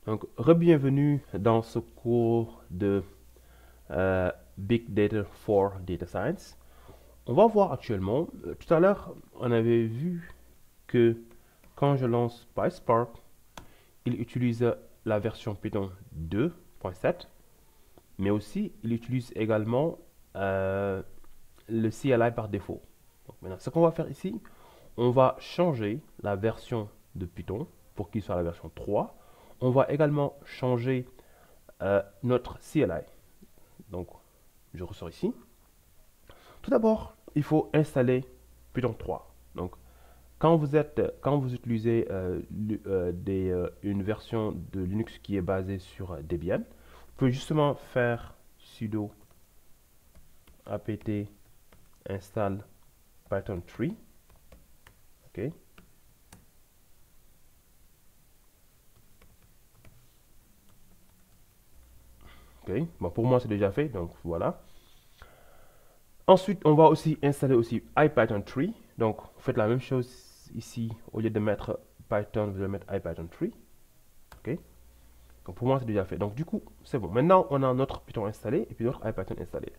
Donc, re-bienvenue dans ce cours de Big Data for Data Science. On va voir actuellement, tout à l'heure, on avait vu que quand je lance PySpark, il utilise la version Python 2.7, mais aussi il utilise également le CLI par défaut. Donc, maintenant, ce qu'on va faire ici, on va changer la version de Python pour qu'il soit la version 3. On va également changer notre CLI. Donc, je ressors ici. Tout d'abord, il faut installer Python 3. Donc, quand vous utilisez une version de Linux qui est basée sur Debian, vous pouvez justement faire sudo apt install Python 3. OK. OK. Bon, pour moi, c'est déjà fait, donc voilà. Ensuite, on va aussi installer aussi IPython 3. Donc, vous faites la même chose ici. Au lieu de mettre Python, vous allez mettre IPython 3. OK. Donc, pour moi, c'est déjà fait. Donc, du coup, c'est bon. Maintenant, on a notre Python installé et puis notre IPython installé.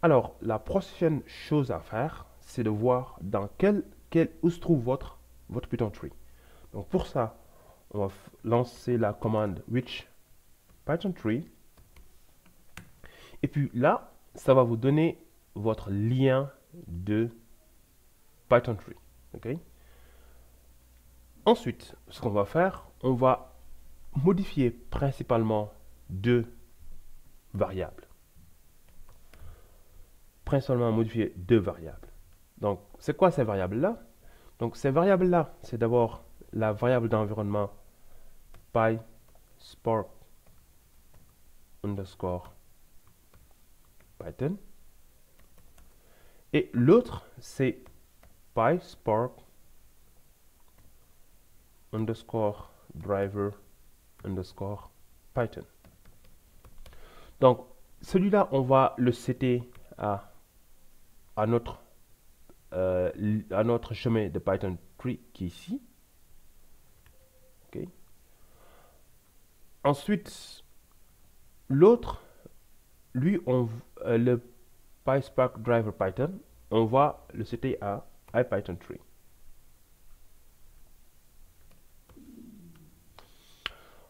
Alors, la prochaine chose à faire, c'est de voir dans où se trouve votre Python 3. Donc, pour ça, on va lancer la commande which Python 3. Et puis là, ça va vous donner votre lien de Python 3. OK? Ensuite, ce qu'on va faire, on va modifier principalement deux variables. Principalement modifier deux variables. Donc, c'est quoi ces variables-là? Donc, ces variables-là, c'est d'abord la variable d'environnement PySpark underscore Python. Et l'autre, c'est PySpark underscore driver underscore Python. Donc, celui-là, on va le setter à notre chemin de Python 3 qui est ici. Okay. Ensuite, l'autre, lui, le PySpark driver Python, on va le setter à IPython 3.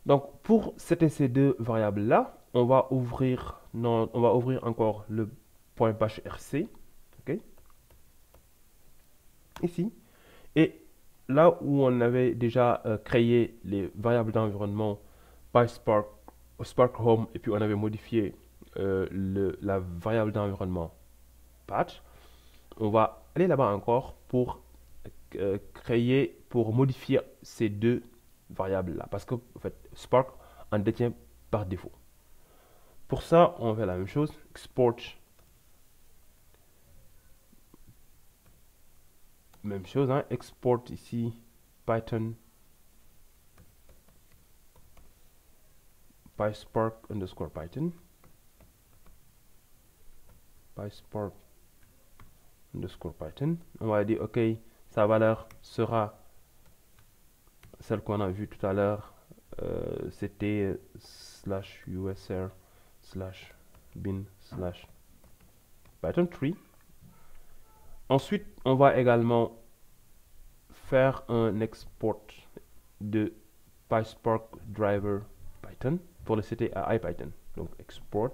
Donc, pour setter ces deux variables-là, on va ouvrir encore le point .rc, okay, ici. Et là où on avait déjà créé les variables d'environnement PySpark, Spark Home, et puis on avait modifié la variable d'environnement patch, on va aller là-bas encore pour modifier ces deux variables-là, parce que en fait, Spark en détient par défaut. Pour ça, on fait la même chose, export, même chose, hein, export ici, Python, PySpark underscore Python, PySpark underscore Python. On va dire, OK, sa valeur sera celle qu'on a vue tout à l'heure, c'était /usr /bin /python 3. Ensuite, on va également faire un export de PySpark driver Python pour le setter à IPython. Donc, export,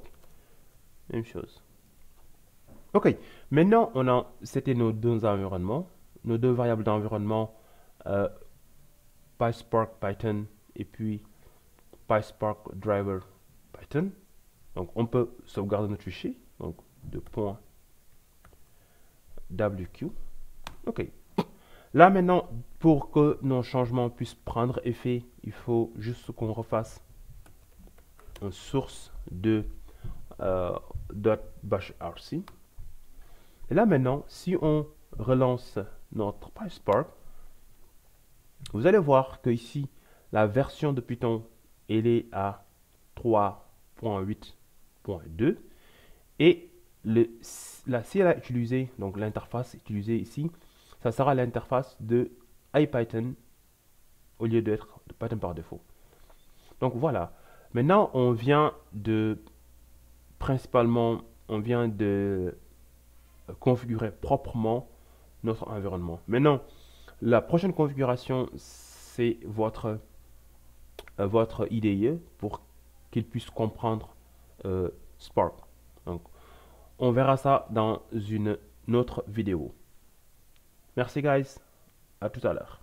même chose. OK, maintenant, on a seté nos deux environnements, nos deux variables d'environnement, PySpark Python et puis PySpark driver Python. Donc, on peut sauvegarder notre fichier, donc de point WQ. OK. Là, maintenant, pour que nos changements puissent prendre effet, il faut juste qu'on refasse une source de .bashrc. Et là, maintenant, si on relance notre PySpark, vous allez voir que ici, la version de Python, elle est à 3.8.2 et la CLI utilisée, donc l'interface utilisée ici, ça sera l'interface de IPython au lieu d'être de Python par défaut. Donc voilà. Maintenant, principalement, on vient de configurer proprement notre environnement. Maintenant, la prochaine configuration, c'est votre IDE pour qu'il puisse comprendre Spark. Donc, on verra ça dans une autre vidéo. Merci guys, à tout à l'heure.